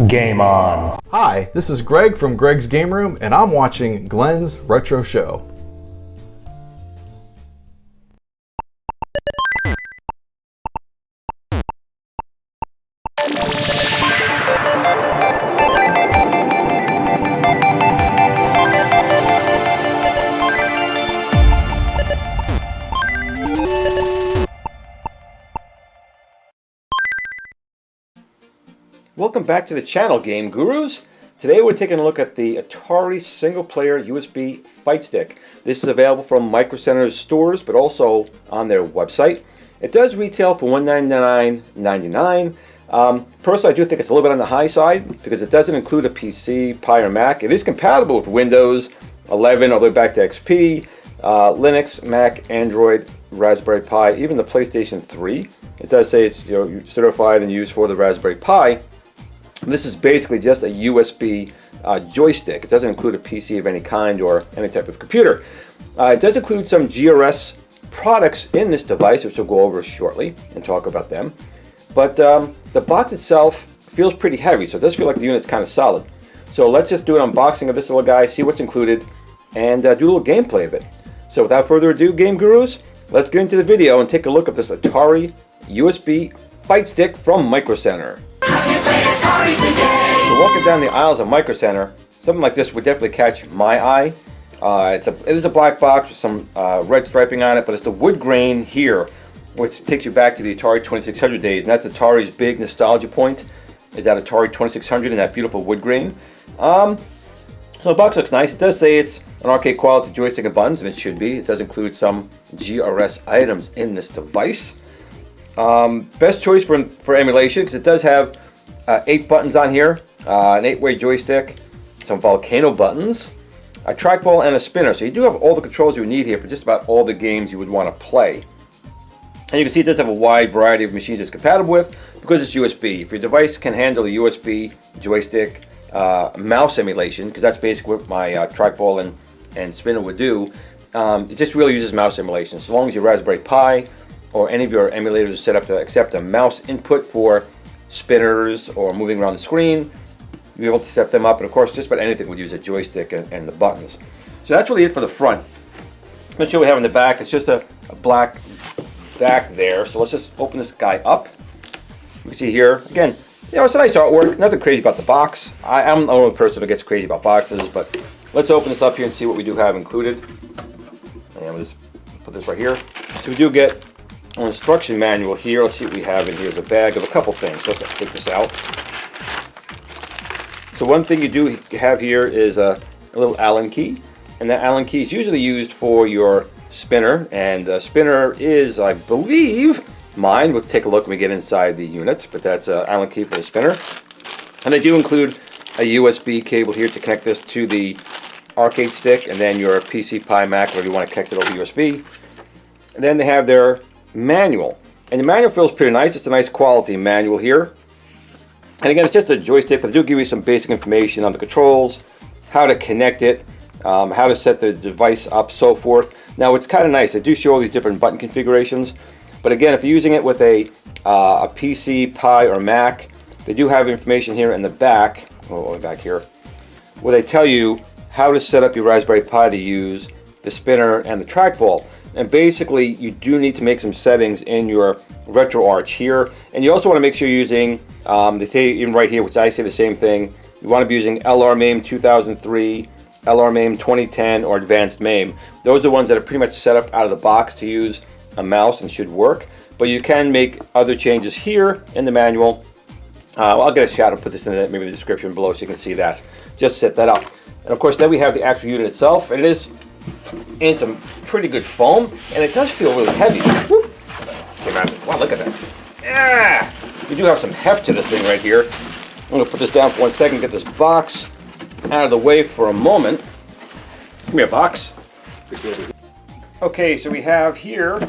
Game on. Hi, this is Greg from Greg's Game Room, and I'm watching Glenn's Retro Show. Welcome back to the channel, Game Gurus. Today we're taking a look at the ATARI single-player USB Fight Stick. This is available from Micro Center's stores, but also on their website. It does retail for $199.99. Personally, I do think it's a little bit on the high side because it doesn't include a PC, Pi, or Mac. It is compatible with Windows 11 all the way back to XP, Linux, Mac, Android, Raspberry Pi, even the PlayStation 3. It does say it's certified and used for the Raspberry Pi. This is basically just a USB joystick. It doesn't include a PC of any kind or any type of computer. It does include some GRS products in this device, which we'll go over shortly and talk about them. But the box itself feels pretty heavy, so it does feel like the unit's kind of solid. So let's just do an unboxing of this little guy, see what's included, and do a little gameplay of it. So without further ado, Game Gurus, let's get into the video and take a look at this ATARI USB Fight Stick from Micro Center. So walking down the aisles of Micro Center, something like this would definitely catch my eye. It is a black box with some red striping on it, but it's the wood grain here, which takes you back to the Atari 2600 days, and that's Atari's big nostalgia point, is that Atari 2600 and that beautiful wood grain. So the box looks nice. It does say it's an arcade quality joystick and buttons, and it should be. It does include some GRS items in this device. Best choice for emulation, because it does have 8 buttons on here, an 8-way joystick, some volcano buttons, a trackball, and a spinner. So you do have all the controls you would need here for just about all the games you would want to play. And you can see it does have a wide variety of machines it's compatible with because it's USB. If your device can handle a USB joystick mouse emulation, because that's basically what my trackball and spinner would do, it just really uses mouse emulation. As long as your Raspberry Pi or any of your emulators are set up to accept a mouse input for spinners or moving around the screen, you'll be able to set them up. And of course, just about anything would use a joystick and the buttons. So that's really it for the front. Let's show what we have in the back. It's just a black back there. So let's just open this guy up. You can see here, again, it's a nice artwork. Nothing crazy about the box. I'm the only person who gets crazy about boxes, but let's open this up here and see what we do have included. And we'll just put this right here. So we do get an instruction manual here. Let's see what we have in here. Is a bag of a couple things. So let's take this out. So one thing you do have here is a little Allen key, and that Allen key is usually used for your spinner, and the spinner is, I believe, mine. Let's take a look when we get inside the unit, but that's an Allen key for the spinner. And they do include a USB cable here to connect this to the arcade stick, and then your PC, Pi, Mac, wherever you want to connect it over USB. And then they have their manual, and the manual feels pretty nice. It's a nice quality manual here, and again, it's just a joystick, but they do give you some basic information on the controls, how to connect it, how to set the device up, so forth. Now it's kind of nice, they do show all these different button configurations, but again, if you're using it with a PC, Pi, or Mac, they do have information here in the back, all the way back here, where they tell you how to set up your Raspberry Pi to use the spinner and the trackball. And basically, you do need to make some settings in your RetroArch here, and you also want to make sure you're using, they say even right here, which I say the same thing, you want to be using LRMAIM 2003, LRMAIM 2010, or Advanced MAIM. Those are the ones that are pretty much set up out of the box to use a mouse and should work, but you can make other changes here in the manual. I'll get a shot and put this in maybe the description below so you can see that. Just set that up. And of course, then we have the actual unit itself, and it is in some pretty good foam, and it does feel really heavy. Whoop. Wow, look at that. Yeah! We do have some heft to this thing right here. I'm going to put this down for 1 second, get this box out of the way for a moment. Give me a box. Okay, so we have here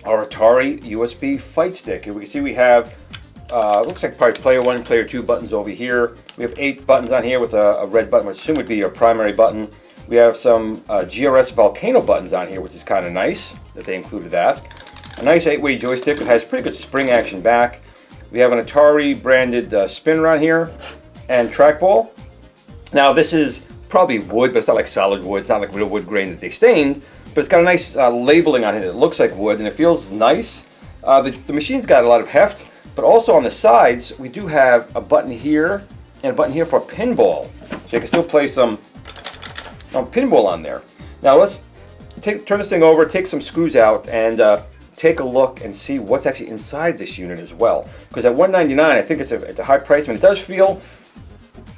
our ATARI USB Fight Stick. And we can see we have, looks like probably player 1 and player 2 buttons over here. We have 8 buttons on here with a red button, which I assume would be your primary button. We have some GRS volcano buttons on here, which is kind of nice that they included that. A nice 8-way joystick. It has pretty good spring action back. We We have an Atari branded spinner on here and trackball. Now this is probably wood, but it's not like solid wood. It's not like real wood grain that they stained, but it's got a nice labeling on it. It looks like wood and it feels nice. The machine's got a lot of heft, but also on the sides we do have a button here and a button here for pinball, so you can still play some pinball on there. Now let's turn this thing over, take some screws out, and take a look and see what's actually inside this unit as well. Because at $199, I think it's a high price, but it does feel,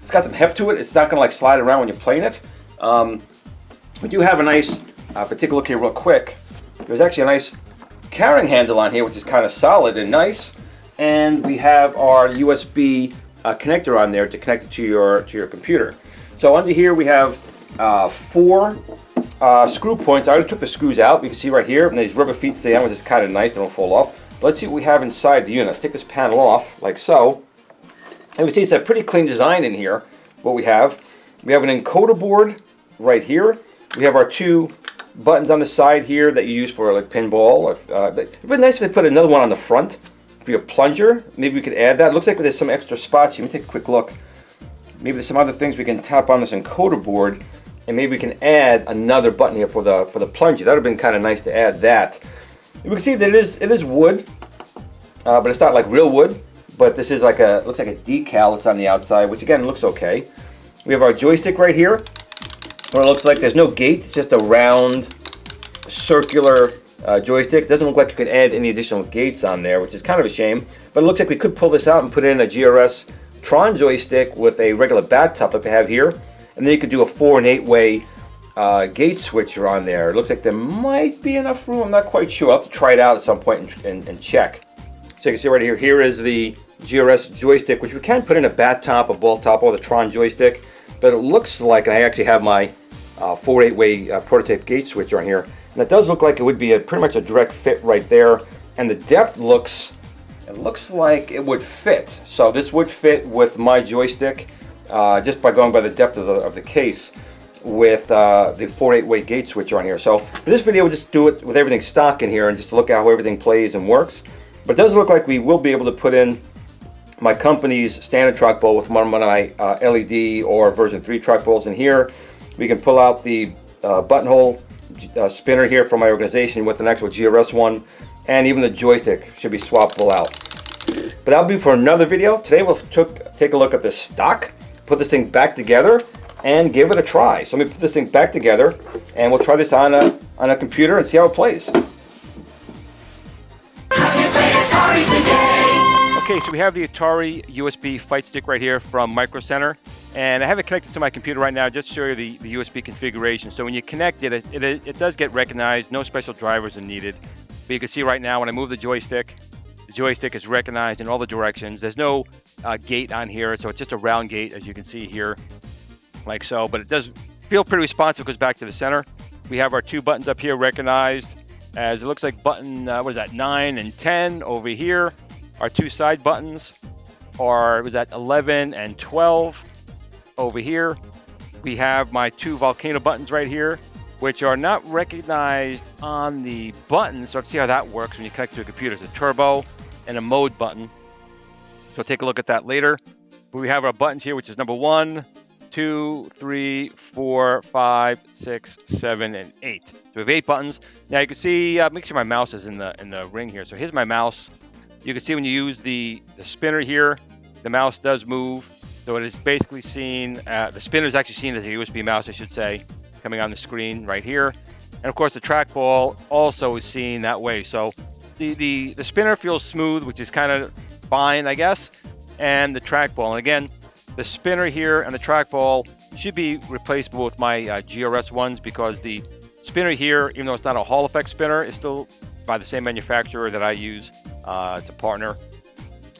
it's got some heft to it. It's not gonna like slide around when you're playing it. We do have a nice, take a look here real quick. There's actually a nice carrying handle on here, which is kind of solid and nice. And we have our USB connector on there to connect it to your computer. So under here we have 4 screw points. I already took the screws out. You can see right here, and these rubber feet stay on, which is kind of nice. They don't fall off. But let's see what we have inside the unit. Let's take this panel off, like so. And we see it's a pretty clean design in here. What we have an encoder board right here. We have our 2 buttons on the side here that you use for like pinball. It'd be nice if they put another one on the front for your plunger. Maybe we could add that. It looks like there's some extra spots here. Let me take a quick look. Maybe there's some other things we can tap on this encoder board. And maybe we can add another button here for the plunger. That would have been kind of nice to add that. We can see that it is wood, but it's not like real wood. But this is like looks like a decal that's on the outside, which again looks okay. We have our joystick right here. What it looks like, there's no gate. It's just a round, circular joystick. It doesn't look like you could add any additional gates on there, which is kind of a shame. But it looks like we could pull this out and put in a GRS Tron joystick with a regular bat top like they have here. And then you could do a 4- and 8-way gate switcher on there. It looks like there might be enough room. I'm not quite sure. I'll have to try it out at some point and check. So you can see right here, here is the GRS joystick, which we can put in a bat top, a ball top, or the Tron joystick. But it looks like, and I actually have my 4- 8-way prototype gate switcher on here. And it does look like it would be pretty much a direct fit right there. And the depth looks like it would fit. So this would fit with my joystick. Just by going by the depth of the case with the 4- 8-way gate switcher on here. So for this video, we'll just do it with everything stock in here and just look at how everything plays and works. But it does look like we will be able to put in my company's standard trackball with one of my LED or version 3 trackballs in here. We can pull out the buttonhole spinner here from my organization with an actual GRS one, and even the joystick should be swappable out. But that'll be for another video. Today we'll take a look at the stock, put this thing back together, and give it a try. So let me put this thing back together, and we'll try this on a computer and see how it plays. Okay, so we have the Atari USB Fight Stick right here from Micro Center, and I have it connected to my computer right now just to show you the USB configuration. So when you connect it, it does get recognized. No special drivers are needed. But you can see right now when I move the joystick is recognized in all the directions. There's no gate on here, so it's just a round gate, as you can see here, like so. But it does feel pretty responsive. Goes back to the center. We have our 2 buttons up here recognized as it looks like button 9 and 10 over here. Our 2 side buttons are 11 and 12 over here. We have my 2 volcano buttons right here, which are not recognized on the buttons. So let's see how that works when you connect to a computer. It's a turbo and a mode button. So take a look at that later. But we have our buttons here, which is number 1, 2, 3, 4, 5, 6, 7, and 8. So we have 8 buttons. Now you can see, make sure my mouse is in the ring here. So here's my mouse. You can see when you use the spinner here, the mouse does move. So it is basically seen, the spinner is actually seen as a USB mouse, I should say, coming on the screen right here. And of course the trackball also is seen that way. So the spinner feels smooth, which is kind of fine, I guess. And the trackball, and again, the spinner here and the trackball should be replaceable with my GRS ones, because the spinner here, even though it's not a Hall effect spinner, is still by the same manufacturer that I use to partner.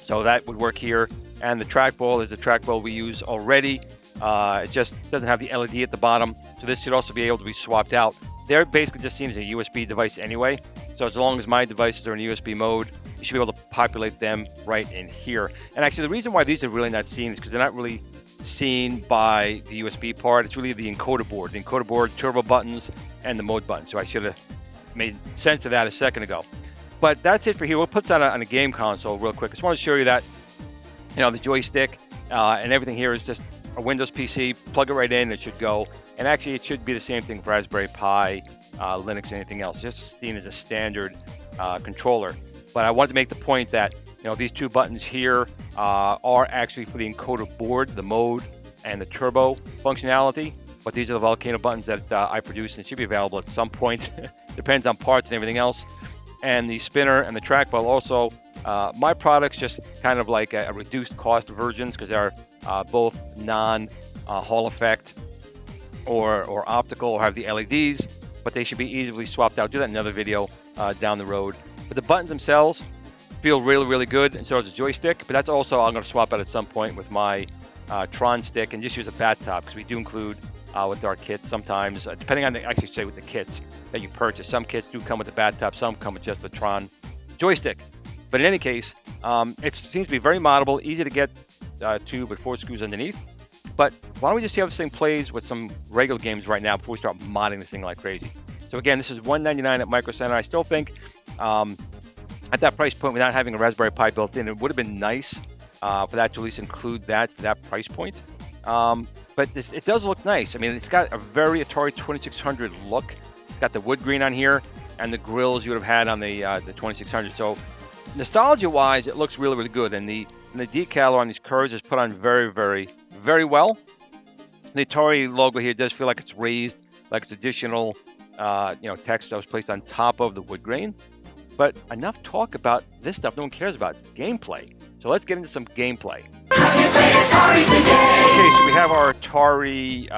So that would work here. And the trackball is the trackball we use already. It just doesn't have the LED at the bottom. So this should also be able to be swapped out. They're basically just seen as a USB device anyway. So as long as my devices are in USB mode, you should be able to populate them right in here. And actually the reason why these are really not seen is because they're not really seen by the USB part. It's really the encoder board, turbo buttons, and the mode button. So I should have made sense of that a second ago. But that's it for here. We'll put that on a game console real quick. I just want to show you that, you know, the joystick and everything here is just a Windows PC. Plug it right in, it should go. And actually, it should be the same thing for Raspberry Pi, Linux, and anything else. Just seen as a standard controller. But I wanted to make the point that, you know, these two buttons here are actually for the encoder board, the mode, and the turbo functionality. But these are the Volcano buttons that I produced and should be available at some point. Depends on parts and everything else. And the spinner and the trackball also, my products just kind of like a reduced cost versions because they're both non-Hall effect or optical or have the LEDs, but they should be easily swapped out. I'll do that in another video down the road. But the buttons themselves feel really, really good, and so does the joystick. But that's also I'm going to swap out at some point with my Tron stick and just use a bat top because we do include with our kits sometimes, depending on with the kits that you purchase. Some kits do come with the bat top, some come with just the Tron joystick. But in any case, it seems to be very moddable, easy to get to, but 4 screws underneath. But why don't we just see how this thing plays with some regular games right now before we start modding this thing like crazy. So again, this is $199 at Micro Center. I still think at that price point, without having a Raspberry Pi built in, it would have been nice for that to at least include that price point. But it does look nice. I mean, it's got a very Atari 2600 look. It's got the wood grain on here and the grills you would have had on the 2600. So nostalgia-wise, it looks really, really good. And the decal on these curves is put on very, very, very well. The Atari logo here does feel like it's raised, like it's additional, text that was placed on top of the wood grain. But enough talk about this stuff no one cares about. It's gameplay. So let's get into some gameplay. Okay, so we have our Atari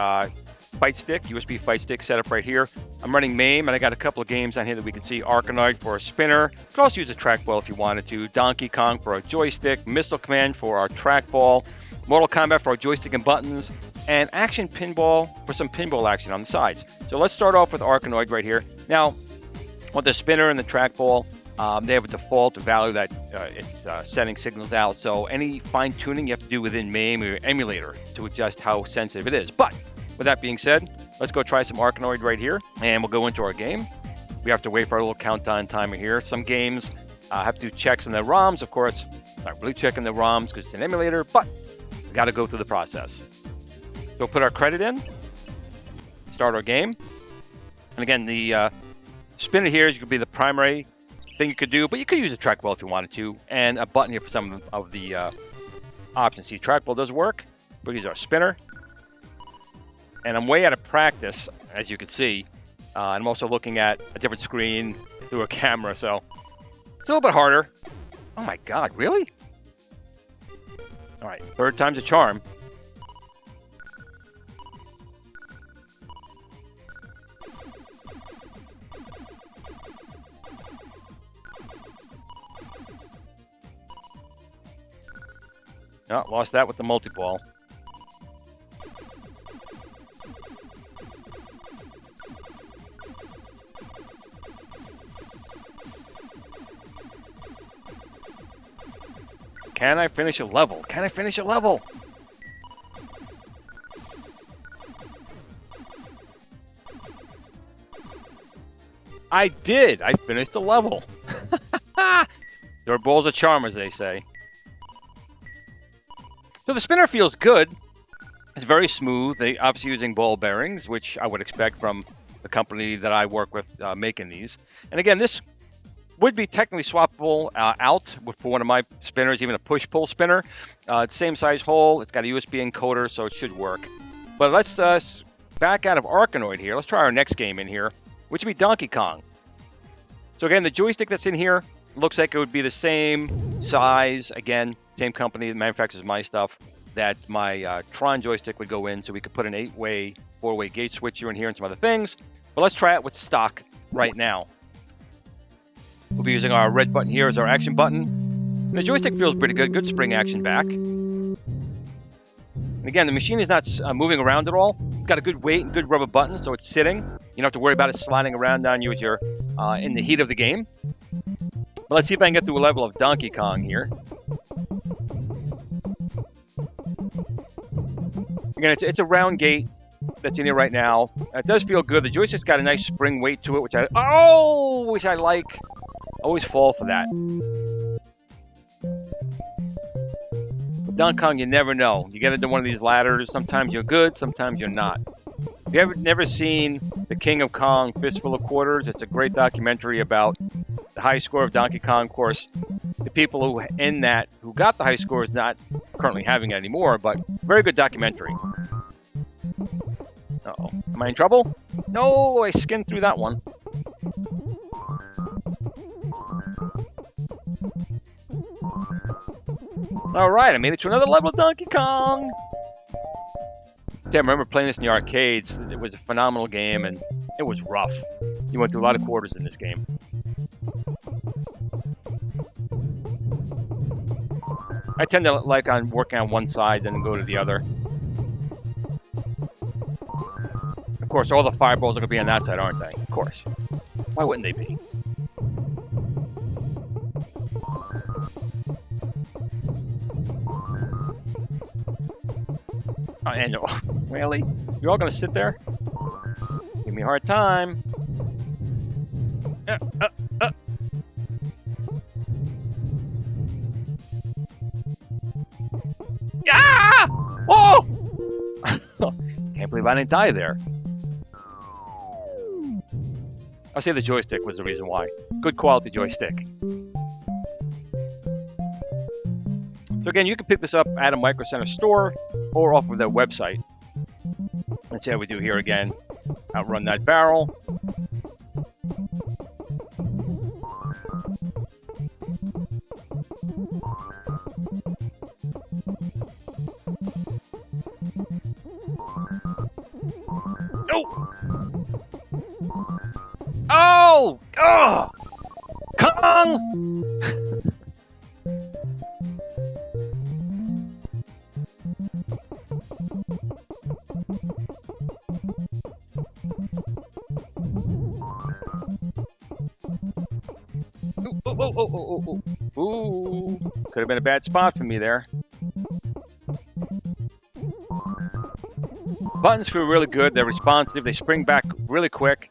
Fight Stick, USB Fight Stick set up right here. I'm running MAME, and I got a couple of games on here that we can see. Arkanoid for a spinner. You could also use a trackball if you wanted to. Donkey Kong for a joystick. Missile Command for our trackball. Mortal Kombat for our joystick and buttons. And Action Pinball for some pinball action on the sides. So let's start off with Arkanoid right here. Now, with the spinner and the trackball, they have a default value that it's sending signals out. So any fine tuning you have to do within MAME or your emulator to adjust how sensitive it is. But with that being said, let's go try some Arkanoid right here, and we'll go into our game. We have to wait for our little countdown timer here. Some games have to do checks on the ROMs, of course. Not really checking the ROMs because it's an emulator, but we got to go through the process. So we'll put our credit in, start our game, and again, the spinner here could be the primary thing you could do, but you could use a trackball if you wanted to, and a button here for some of the options. See, trackball does work. We'll use our spinner. And I'm way out of practice, as you can see. I'm also looking at a different screen through a camera, so it's a little bit harder. Oh my God, really? All right, third time's a charm. Oh, lost that with the multi-ball. Can I finish a level? Can I finish a level? I did. I finished the level. There are balls of charm, as they say. So the spinner feels good. It's very smooth. They obviously using ball bearings, which I would expect from the company that I work with making these. And again, this would be technically swappable out for one of my spinners, even a push-pull spinner. It's same size hole. It's got a USB encoder, so it should work. But let's back out of Arkanoid here. Let's try our next game in here, which would be Donkey Kong. So again, the joystick that's in here looks like it would be the same size. Again, same company that manufactures my stuff, that my Tron joystick would go in, so we could put an 8-way, 4-way gate switcher in here and some other things. But let's try it with stock right now. We'll be using our red button here as our action button. And the joystick feels pretty good. Good spring action back. And again, the machine is not moving around at all. It's got a good weight and good rubber button, so it's sitting. You don't have to worry about it sliding around on you as you're in the heat of the game. But let's see if I can get through a level of Donkey Kong here. Again, it's a round gate that's in here right now. It does feel good. The joystick's got a nice spring weight to it, which I like. Always fall for that. Donkey Kong, you never know. You get into one of these ladders. Sometimes you're good, sometimes you're not. If you ever never seen The King of Kong, Fistful of Quarters, it's a great documentary about the high score of Donkey Kong. Of course, the people who got the high score is not currently having it anymore, but very good documentary. Uh-oh. Am I in trouble? No, I skimmed through that one. Alright, I made it to another level of Donkey Kong! I remember playing this in the arcades. It was a phenomenal game, and it was rough. You went through a lot of quarters in this game. I tend to like on working on one side, then go to the other. Of course, all the fireballs are going to be on that side, aren't they? Of course. Why wouldn't they be? And really? You're all gonna sit there? Give me a hard time. Yeah! Oh! Can't believe I didn't die there. I'll say the joystick was the reason why. Good quality joystick. So again, you can pick this up at a Micro Center store or off of their website. Let's see how we do here again. Outrun that barrel. No! Oh! Oh! Kong! Ooh. Could have been a bad spot for me there. Buttons feel really good. They're responsive. They spring back really quick.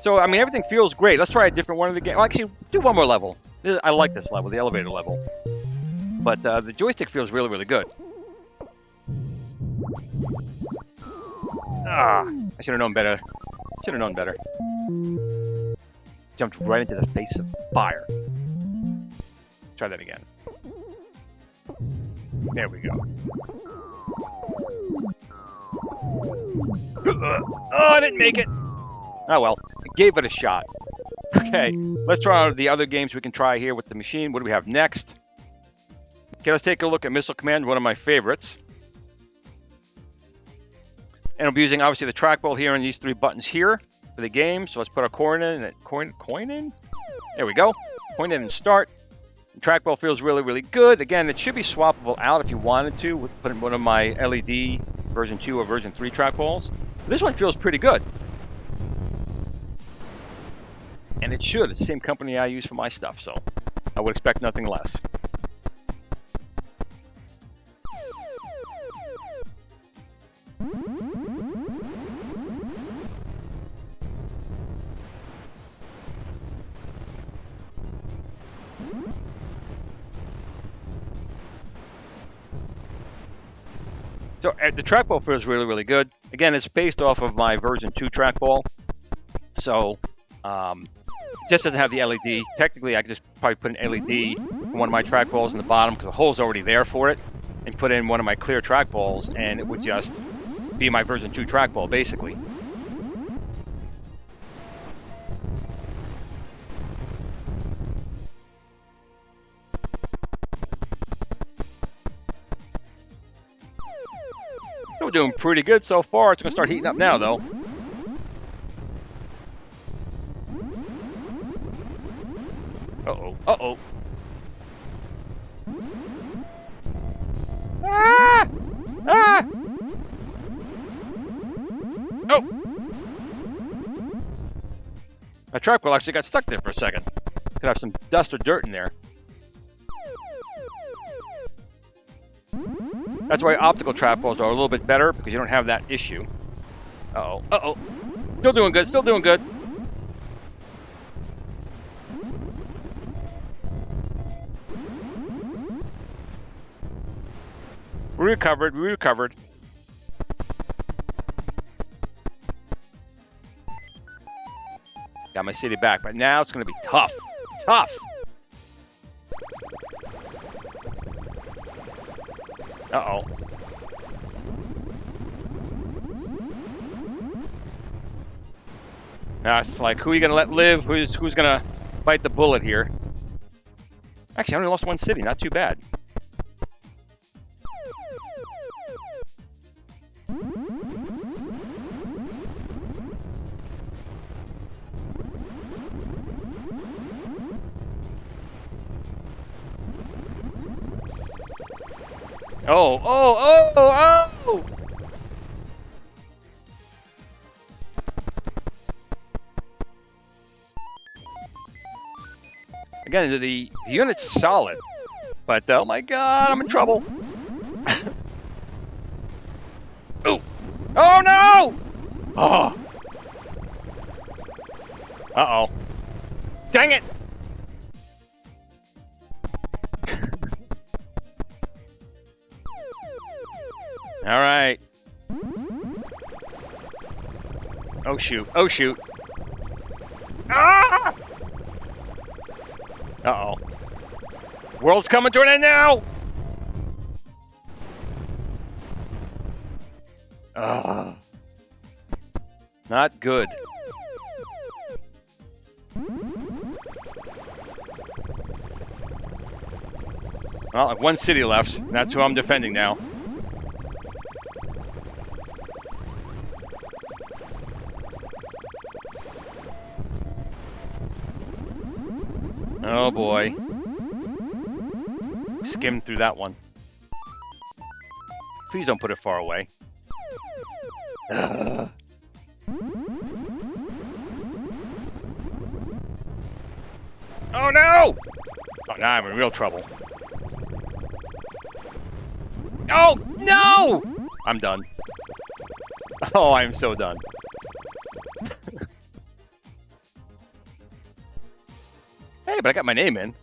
So, I mean, everything feels great. Let's try a different one of the game. Well, actually, do one more level. I like this level, the elevator level. But the joystick feels really, really good. I should have known better. Jumped right into the face of fire. Try that again. There we go. Oh, I didn't make it. Oh well, I gave it a shot. Okay, let's try out the other games we can try here with the machine. What do we have next? Okay, let's take a look at Missile Command, one of my favorites. And I'll be using, obviously, the trackball here and these three buttons here for the game. So let's put our coin in. Coin in? There we go. Coin in and start. The trackball feels really, really good. Again, it should be swappable out if you wanted to. Put in one of my LED version 2 or version 3 trackballs. This one feels pretty good. And it should. It's the same company I use for my stuff, so I would expect nothing less. So the trackball feels really, really good. Again, it's based off of my version 2 trackball. So it just doesn't have the LED. Technically, I could just probably put an LED in one of my trackballs in the bottom because the hole's already there for it, and put in one of my clear trackballs, and it would just be my version 2 trackball, basically. So we're doing pretty good so far. It's going to start heating up now, though. Uh-oh. Uh-oh. Ah! Ah! Oh! My trackball actually got stuck there for a second. Could have some dust or dirt in there. That's why optical trackballs are a little bit better, because you don't have that issue. Uh-oh. Uh-oh. Still doing good, still doing good. We recovered. Got my city back, but now it's going to be tough. Tough! Uh-oh. Now it's like, who are you going to let live? Who's going to bite the bullet here? Actually, I only lost one city. Not too bad. Oh! Again, the unit's solid, but oh my god, I'm in trouble. Oh! Oh no! Oh! Uh-oh. Dang it! All right. Oh shoot! Oh shoot! Ah! Uh-oh. World's coming to an end now! Not good. Well, I have one city left. And that's who I'm defending now. Oh boy. Skimmed through that one. Please don't put it far away. Oh no! Oh, now I'm in real trouble. Oh no! I'm done. Oh, I'm so done. Hey, but I got my name in.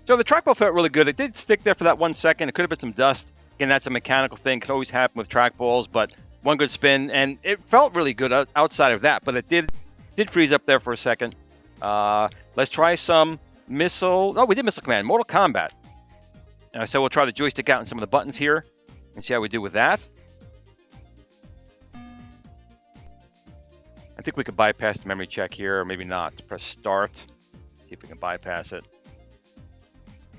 So the trackball felt really good. It did stick there for that 1 second. It could have been some dust. Again, that's a mechanical thing. Could always happen with trackballs, but one good spin, and it felt really good outside of that, but it did freeze up there for a second. Let's try some missile. Oh, we did missile command. Mortal Kombat. So we'll try the joystick out and some of the buttons here and see how we do with that. I think we could bypass the memory check here, or maybe not. Press start. See if we can bypass it.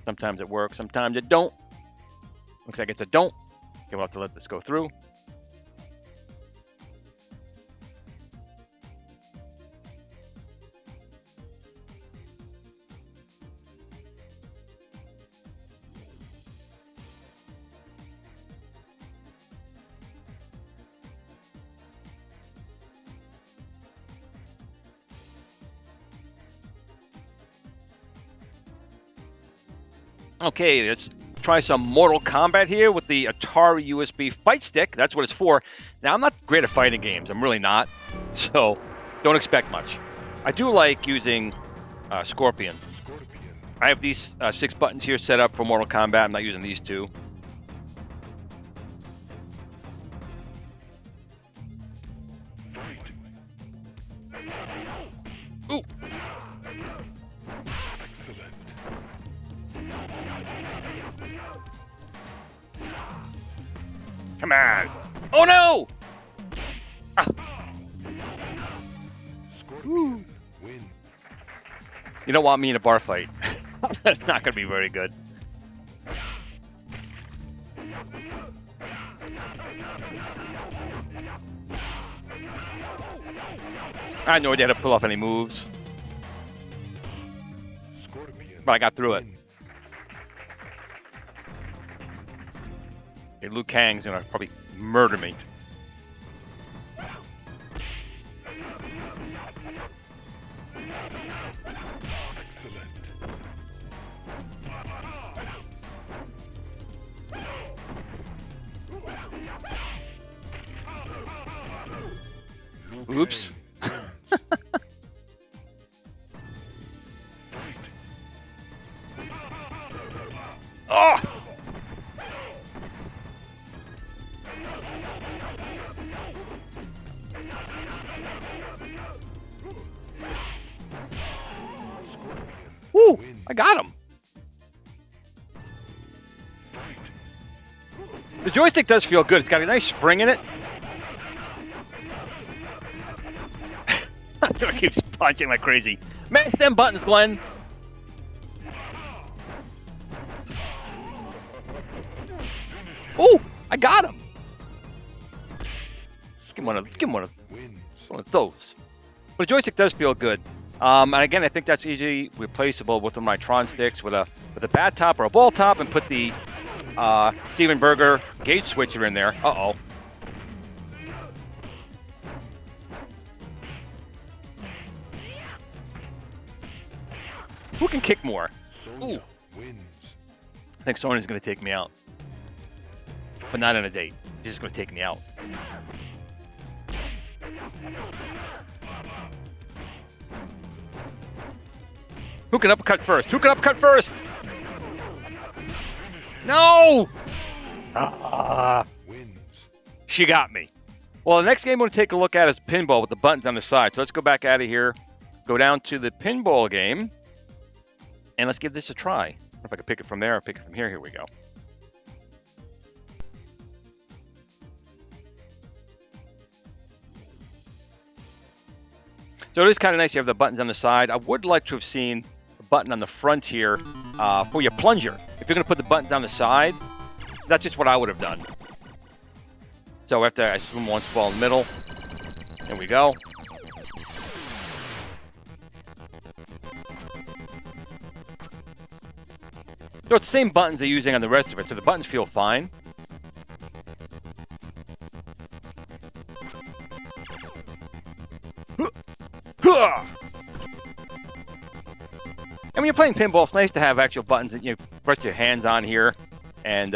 Sometimes it works, sometimes it don't. Looks like it's a don't. Okay, we'll have to let this go through. Okay, let's try some Mortal Kombat here with the ATARI USB Fight Stick. That's what it's for. Now, I'm not great at fighting games. I'm really not. So, don't expect much. I do like using Scorpion. I have these 6 buttons here set up for Mortal Kombat. I'm not using these 2. Ooh. Come on. Oh no! Ah. You don't want me in a bar fight. That's not going to be very good. I had no idea how to pull off any moves. But I got through it. Okay, Liu Kang's gonna probably murder me. Oops. Oh! Woo! I got him. The joystick does feel good. It's got a nice spring in it. I keep punching like crazy. Mash them buttons, Glenn. Oh, I got him. Give him one of those. But the joystick does feel good. And again, I think that's easily replaceable with one of my Tron sticks with a bat top or a ball top, and put the Steven Berger gauge switcher in there. Uh-oh. Who can kick more? Ooh. I think Sony's going to take me out. But not on a date. He's just going to take me out. Who can uppercut first? Who can uppercut first? No! She got me. Well, the next game we're going to take a look at is pinball with the buttons on the side. So let's go back out of here. Go down to the pinball game. And let's give this a try. If I can pick it from there or pick it from here. Here we go. So it is kind of nice you have the buttons on the side. I would like to have seen a button on the front here for your plunger. If you're going to put the buttons on the side, that's just what I would have done. So after I swim one ball in the middle, there we go. So it's the same buttons they're using on the rest of it, so the buttons feel fine. And when you're playing pinball, it's nice to have actual buttons that you press your hands on here, and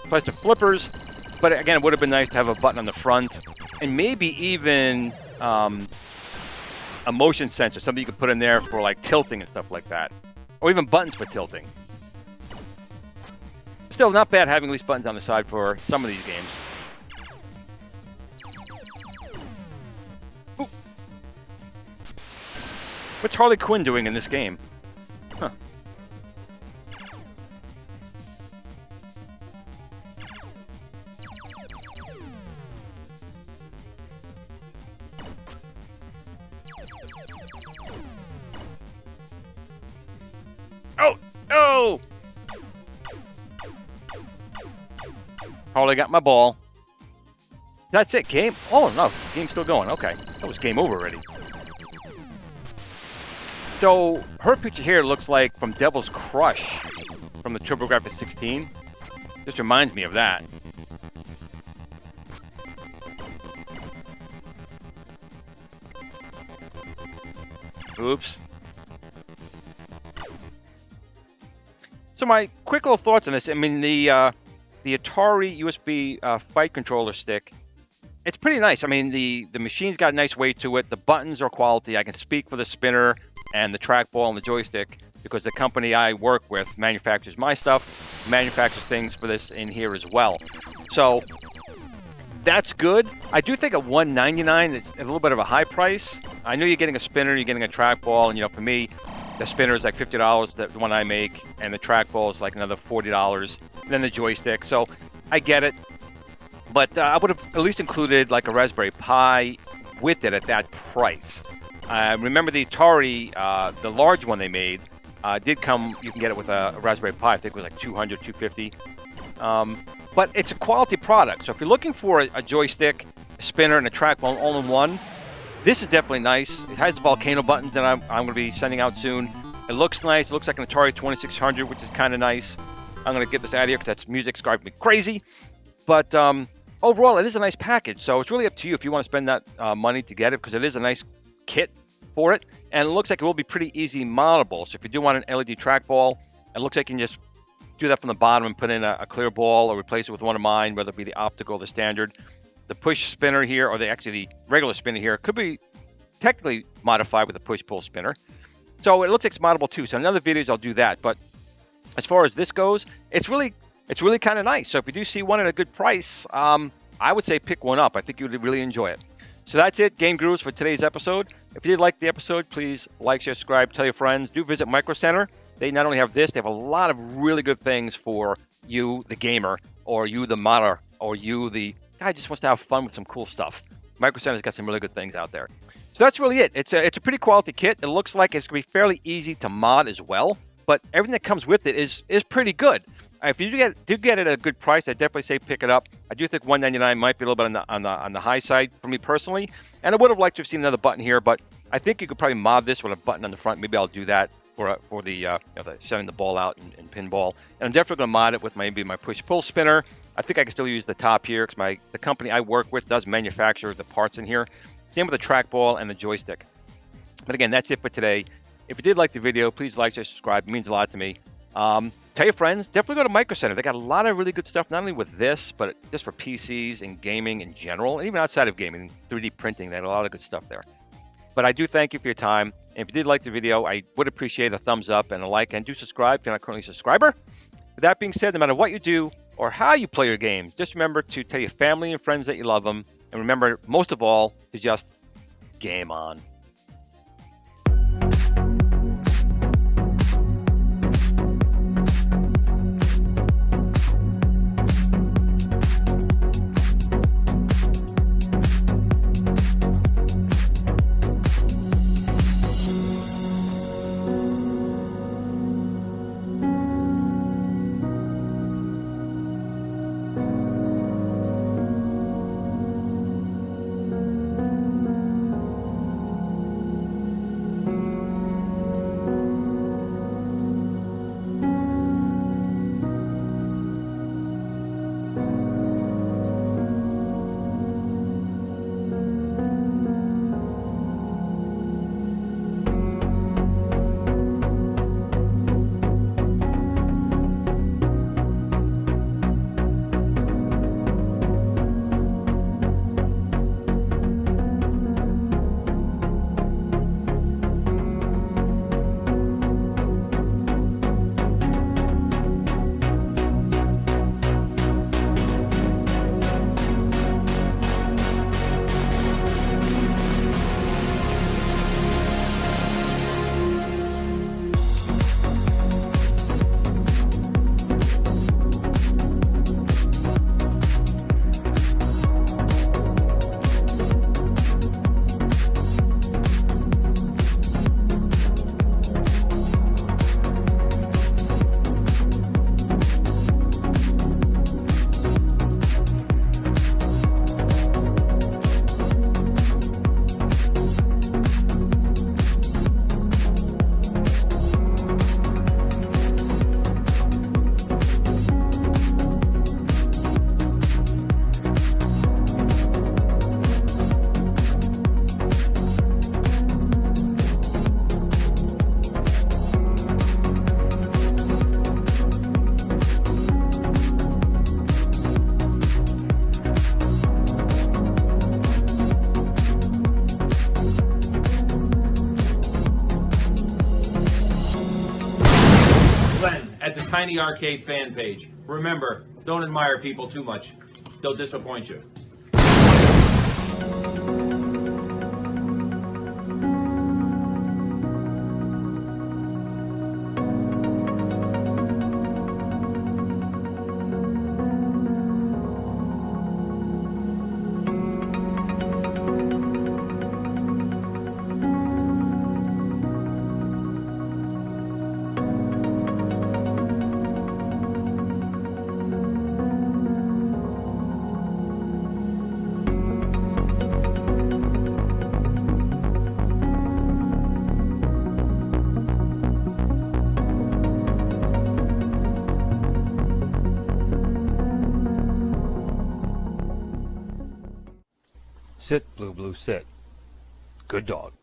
press the flippers. But again, it would have been nice to have a button on the front, and maybe even a motion sensor, something you could put in there for like tilting and stuff like that, or even buttons for tilting. Still, not bad having at least buttons on the side for some of these games. Ooh. What's Harley Quinn doing in this game? Huh. Oh! Oh! Harley got my ball. That's it, game? Oh, no, game's still going. Okay, that was game over already. So, her picture here looks like from Devil's Crush from the TurboGrafx 16. This reminds me of that. Oops. So my quick little thoughts on this. I mean, the ATARI USB Fight Controller Stick, it's pretty nice. I mean, the machine's got a nice weight to it. The buttons are quality. I can speak for the spinner and the trackball and the joystick because the company I work with manufactures my stuff, manufactures things for this in here as well. So that's good. I do think at $199 is a little bit of a high price. I know you're getting a spinner, you're getting a trackball, and for me, the spinner is like $50, the one I make, and the trackball is like another $40, and then the joystick. So I get it, but I would have at least included like a Raspberry Pi with it at that price. Remember the Atari, the large one they made, did come, you can get it with a Raspberry Pi, I think it was like $200, $250. But it's a quality product, so if you're looking for a joystick, a spinner, and a trackball all in one, this is definitely nice. It has the volcano buttons that I'm going to be sending out soon. It looks nice. It looks like an Atari 2600, which is kind of nice. I'm going to get this out of here because that's music's driving me crazy. But overall, it is a nice package. So it's really up to you if you want to spend that money to get it, because it is a nice kit for it. And it looks like it will be pretty easy moddable. So if you do want an LED trackball, it looks like you can just do that from the bottom and put in a clear ball or replace it with one of mine, whether it be the optical or the standard. the push spinner here, or actually the regular spinner here, could be technically modified with a push-pull spinner. So it looks like it's moddable too. So in other videos I'll do that. But as far as this goes, it's really kind of nice. So if you do see one at a good price, I would say pick one up. I think you would really enjoy it. So that's it, Game Gurus, for today's episode. If you did like the episode, please like, share, subscribe, tell your friends. Do visit Micro Center. They not only have this, they have a lot of really good things for you, the gamer, or you, the modder, or you, the guy who just wants to have fun with some cool stuff. Micro Center's got some really good things out there. So that's really it. It's a pretty quality kit. It looks like it's going to be fairly easy to mod as well, but everything that comes with it is pretty good. If you do get it at a good price, I definitely say pick it up. I do think $199 might be a little bit on the high side for me personally, and I would have liked to have seen another button here, but I think you could probably mod this with a button on the front. Maybe I'll do that for the sending the ball out in pinball, and I'm definitely going to mod it with maybe my push-pull spinner. I think I can still use the top here because the company I work with does manufacture the parts in here. Same with the trackball and the joystick. But again, that's it for today. If you did like the video, please like, share, subscribe. It means a lot to me. Tell your friends. Definitely go to Micro Center. They got a lot of really good stuff, not only with this, but just for PCs and gaming in general, and even outside of gaming, 3D printing. They had a lot of good stuff there. But I do thank you for your time. And if you did like the video, I would appreciate a thumbs up and a like, and do subscribe if you're not currently a subscriber. With that being said, no matter what you do or how you play your games, just remember to tell your family and friends that you love them. And remember, most of all, to just game on. At the Tiny Arcade fan page. Remember, don't admire people too much. They'll disappoint you. Sit, Blue Blue, sit. Good dog.